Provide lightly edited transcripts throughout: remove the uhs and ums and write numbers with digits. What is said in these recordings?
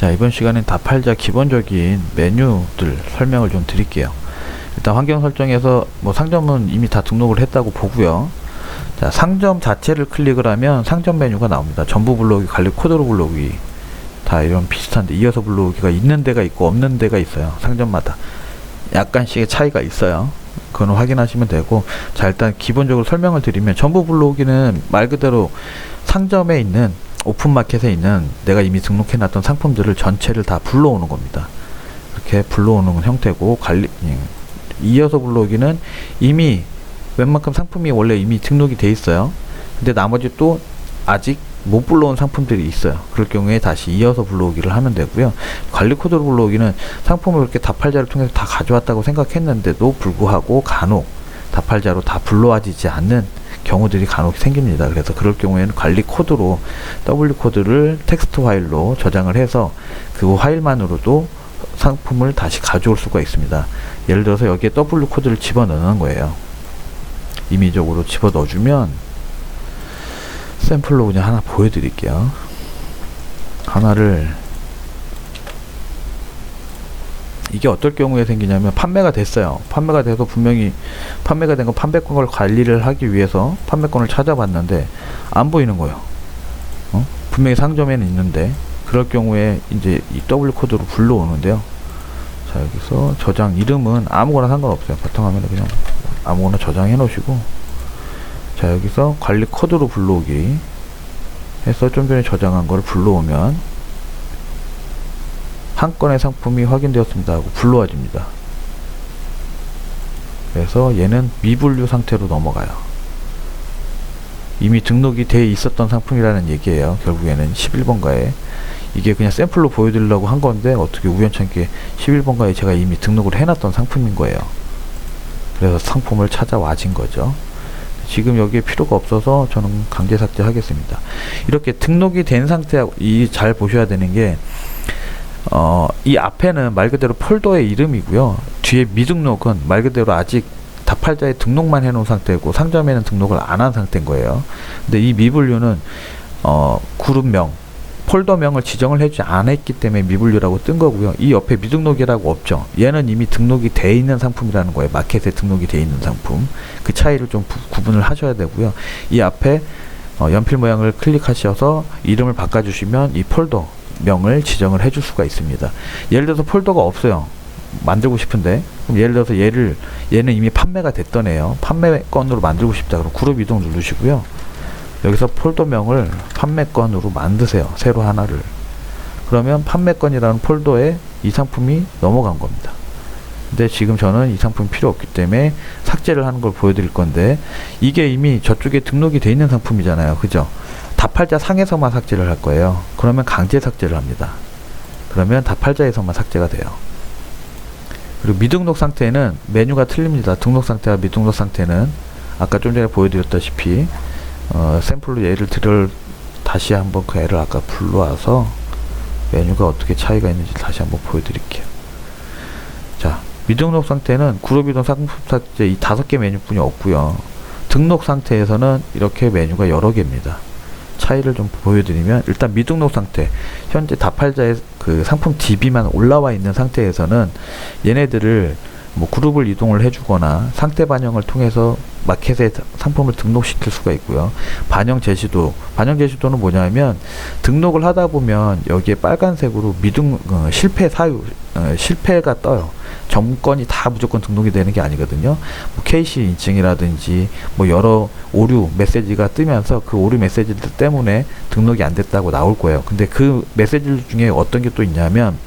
자, 이번 시간엔 다팔자 기본적인 메뉴들 설명을 좀 드릴게요. 일단 환경 설정에서 뭐 상점은 이미 다 등록을 했다고 보고요. 자, 상점 자체를 클릭을 하면 상점 메뉴가 나옵니다. 전부 불러오기, 관리 코드로 불러오기 다 이런 비슷한데 이어서 불러오기가 있는 데가 있고 없는 데가 있어요. 상점마다 약간씩의 차이가 있어요. 그건 확인하시면 되고, 자, 일단 기본적으로 설명을 드리면 전부 불러오기는 말 그대로 상점에 있는 오픈마켓에 있는 내가 이미 등록해 놨던 상품들을 전체를 다 불러오는 겁니다. 이렇게 불러오는 형태고, 이어서 불러오기는 이미 웬만큼 상품이 원래 이미 등록이 돼 있어요. 근데 나머지 또 아직 못 불러온 상품들이 있어요. 그럴 경우에 다시 이어서 불러오기를 하면 되고요. 관리 코드로 불러오기는 상품을 이렇게 다팔자를 통해서 다 가져왔다고 생각했는데도 불구하고 간혹 다팔자로 다 불러와지지 않는 경우들이 간혹 생깁니다. 그래서 그럴 경우에는 관리 코드로 W 코드를 텍스트 파일로 저장을 해서 그 파일만으로도 상품을 다시 가져올 수가 있습니다. 예를 들어서 여기에 W 코드를 집어넣는 거예요. 임의적으로 집어넣어주면 샘플로 그냥 하나 보여드릴게요. 하나를, 이게 어떨 경우에 생기냐면 판매가 됐어요. 판매가 돼서 분명히 판매가 된 거 판매권을 관리를 하기 위해서 판매권을 찾아봤는데 안 보이는 거예요. 분명히 상점에는 있는데, 그럴 경우에 이제 이 W 코드로 불러오는데요. 자, 여기서 저장 이름은 아무거나 상관없어요. 바탕화면에 그냥 아무거나 저장해 놓으시고, 자, 여기서 관리 코드로 불러오기 해서 좀 전에 저장한 거를 불러오면 한 건의 상품이 확인되었습니다 하고 불러와집니다. 그래서 얘는 미분류 상태로 넘어가요. 이미 등록이 돼 있었던 상품이라는 얘기예요. 결국에는 11번가에 이게 그냥 샘플로 보여드리려고 한 건데 어떻게 우연찮게 11번가에 제가 이미 등록을 해놨던 상품인 거예요. 그래서 상품을 찾아와진 거죠. 지금 여기에 필요가 없어서 저는 강제 삭제하겠습니다. 이렇게 등록이 된 상태하고, 이 잘 보셔야 되는 게 이 앞에는 말 그대로 폴더의 이름이고요. 뒤에 미등록은 말 그대로 아직 다팔자에 등록만 해놓은 상태고 상점에는 등록을 안 한 상태인 거예요. 근데 이 미분류는 그룹명, 폴더명을 지정을 해주지 않았기 때문에 미분류라고 뜬 거고요. 이 옆에 미등록이라고 없죠. 얘는 이미 등록이 돼 있는 상품이라는 거예요. 마켓에 등록이 돼 있는 상품. 그 차이를 좀 구분을 하셔야 되고요. 이 앞에 연필 모양을 클릭하셔서 이름을 바꿔주시면 이 폴더 명을 지정을 해줄 수가 있습니다. 예를 들어서 폴더가 없어요. 만들고 싶은데, 그럼 예를 들어서 얘는 이미 판매가 됐던 애예요. 판매건으로 만들고 싶다. 그럼 그룹 이동 누르시고요. 여기서 폴더명을 판매건으로 만드세요. 새로 하나를. 그러면 판매건이라는 폴더에 이 상품이 넘어간 겁니다. 근데 지금 저는 이 상품이 필요 없기 때문에 삭제를 하는 걸 보여드릴 건데, 이게 이미 저쪽에 등록이 돼 있는 상품이잖아요. 그죠? 다팔자 상에서만 삭제를 할 거예요. 그러면 강제 삭제를 합니다. 그러면 다팔자에서만 삭제가 돼요. 그리고 미등록 상태는 메뉴가 틀립니다. 등록 상태와 미등록 상태는 아까 좀 전에 보여드렸다시피 샘플로 예를 다시 한번 그 애를 아까 불러와서 메뉴가 어떻게 차이가 있는지 다시 한번 보여드릴게요. 자, 미등록 상태는 그룹 이동, 상품 삭제 이 5개 메뉴뿐이 없고요. 등록 상태에서는 이렇게 메뉴가 여러 개입니다. 차이를 좀 보여드리면, 일단 미등록 상태, 현재 다팔자의 그 상품 DB만 올라와 있는 상태에서는 얘네들을 뭐 그룹을 이동을 해주거나 상태 반영을 통해서 마켓에 상품을 등록시킬 수가 있고요. 반영 제시도는 뭐냐면, 등록을 하다 보면 여기에 빨간색으로 실패 사유, 실패가 떠요. 점건이 다 무조건 등록이 되는 게 아니거든요. 뭐 KC 인증이라든지 뭐 여러 오류 메시지가 뜨면서 그 오류 메시지들 때문에 등록이 안 됐다고 나올 거예요. 근데 그 메시지들 중에 어떤 게 또 있냐면,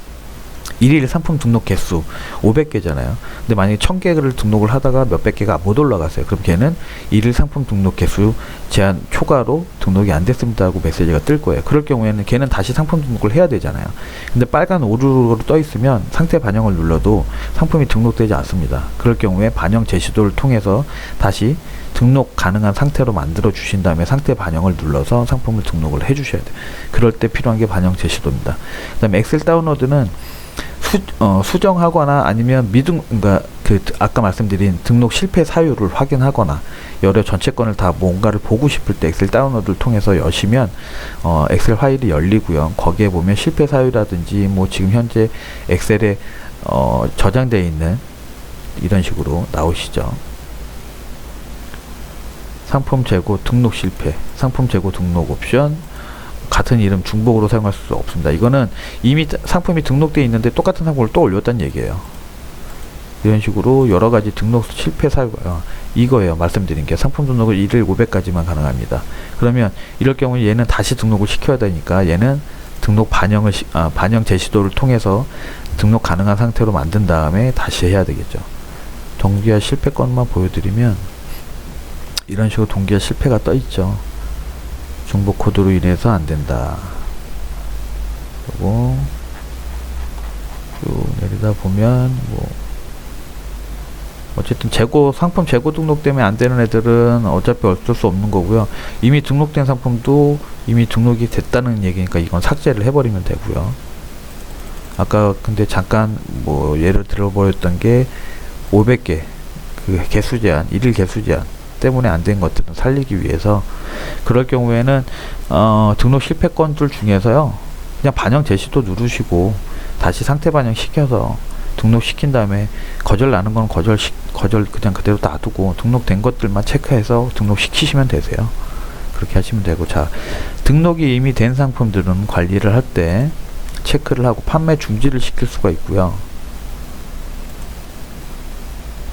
일일 상품 등록 개수 500개잖아요. 근데 만약에 1000개를 등록을 하다가 몇백 개가 못 올라갔어요. 그럼 걔는 일일 상품 등록 개수 제한 초과로 등록이 안 됐습니다 하고 메시지가 뜰 거예요. 그럴 경우에는 걔는 다시 상품 등록을 해야 되잖아요. 근데 빨간 오류로 떠 있으면 상태 반영을 눌러도 상품이 등록되지 않습니다. 그럴 경우에 반영 제시도를 통해서 다시 등록 가능한 상태로 만들어 주신 다음에 상태 반영을 눌러서 상품을 등록을 해 주셔야 돼요. 그럴 때 필요한 게 반영 제시도입니다. 그 다음에 엑셀 다운로드는 수정하거나 아니면 그러니까 아까 말씀드린 등록 실패 사유를 확인하거나 여러 전체 건을 다 뭔가를 보고 싶을 때 엑셀 다운로드를 통해서 여시면 엑셀 파일이 열리고요. 거기에 보면 실패 사유라든지 뭐 지금 현재 엑셀에 저장되어 있는 이런 식으로 나오시죠. 상품 재고 등록 실패, 상품 재고 등록 옵션, 같은 이름 중복으로 사용할 수 없습니다. 이거는 이미 상품이 등록되어 있는데 똑같은 상품을 또 올렸다는 얘기예요. 이런 식으로 여러가지 등록 실패 사유가 이거예요. 말씀드린 게 상품 등록을 1일 500까지만 가능합니다. 그러면 이럴 경우 얘는 다시 등록을 시켜야 되니까 얘는 등록 반영 제시도를 통해서 등록 가능한 상태로 만든 다음에 다시 해야 되겠죠. 동기화 실패 건만 보여드리면 이런 식으로 동기화 실패가 떠 있죠. 중복 코드로 인해서 안 된다. 그리고 쭉 내리다 보면 뭐 어쨌든 상품 재고 등록 때문에 안 되는 애들은 어차피 어쩔 수 없는 거고요. 이미 등록된 상품도 이미 등록이 됐다는 얘기니까 이건 삭제를 해버리면 되고요. 아까 근데 잠깐 뭐 예를 들어보였던 게 500개 그 개수 제한, 1일 개수 제한 때문에 안 된 것들은 살리기 위해서 그럴 경우에는 등록 실패 건들 중에서요. 그냥 반영 제시도 누르시고 다시 상태 반영 시켜서 등록시킨 다음에 거절 나는 건 거절 그냥 그대로 놔두고 등록된 것들만 체크해서 등록시키시면 되세요. 그렇게 하시면 되고, 자, 등록이 이미 된 상품들은 관리를 할 때 체크를 하고 판매 중지를 시킬 수가 있고요.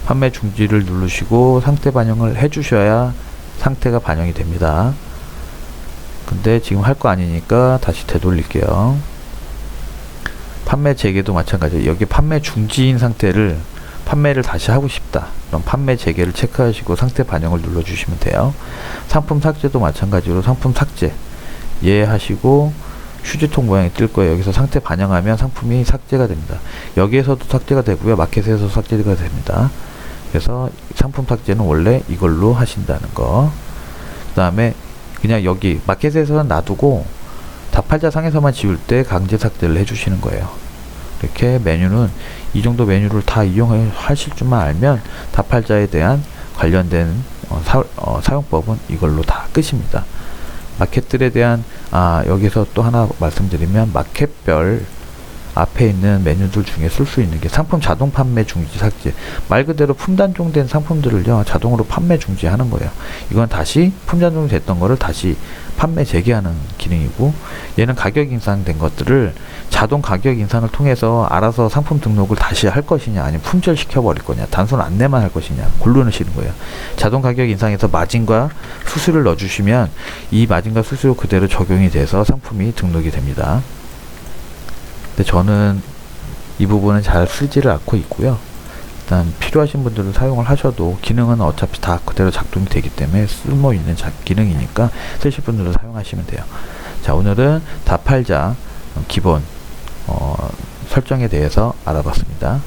판매 중지를 누르시고 상태 반영을 해주셔야 상태가 반영이 됩니다. 근데 지금 할 거 아니니까 다시 되돌릴게요. 판매 재개도 마찬가지예요. 여기 판매 중지인 상태를 판매를 다시 하고 싶다. 그럼 판매 재개를 체크하시고 상태 반영을 눌러주시면 돼요. 상품 삭제도 마찬가지로 상품 삭제 예 하시고 휴지통 모양이 뜰 거예요. 여기서 상태 반영하면 상품이 삭제가 됩니다. 여기에서도 삭제가 되고요. 마켓에서도 삭제가 됩니다. 그래서 상품 삭제는 원래 이걸로 하신다는 거. 그 다음에 그냥 여기 마켓에서는 놔두고 다팔자 상에서만 지울 때 강제 삭제를 해주시는 거예요. 이렇게 메뉴는 이 정도 메뉴를 다 이용하실 줄만 알면 다팔자에 대한 관련된 사용법은 이걸로 다 끝입니다. 마켓들에 대한 여기서 또 하나 말씀드리면 마켓별 앞에 있는 메뉴들 중에 쓸 수 있는 게 상품 자동 판매 중지 삭제, 말 그대로 품단종된 상품들을요 자동으로 판매 중지하는 거예요. 이건 다시 품단종 됐던 거를 다시 판매 재개하는 기능이고, 얘는 가격 인상된 것들을 자동 가격 인상을 통해서 알아서 상품 등록을 다시 할 것이냐 아니면 품절 시켜버릴 거냐 단순 안내만 할 것이냐 고르시는 거예요. 자동 가격 인상에서 마진과 수수료를 넣어주시면 이 마진과 수수료 그대로 적용이 돼서 상품이 등록이 됩니다. 근데 저는 이 부분은 잘 쓰지를 않고 있고요. 일단 필요하신 분들은 사용을 하셔도 기능은 어차피 다 그대로 작동이 되기 때문에 쓸모있는 기능이니까 쓰실 분들은 사용하시면 돼요. 자, 오늘은 다팔자 기본 설정에 대해서 알아봤습니다.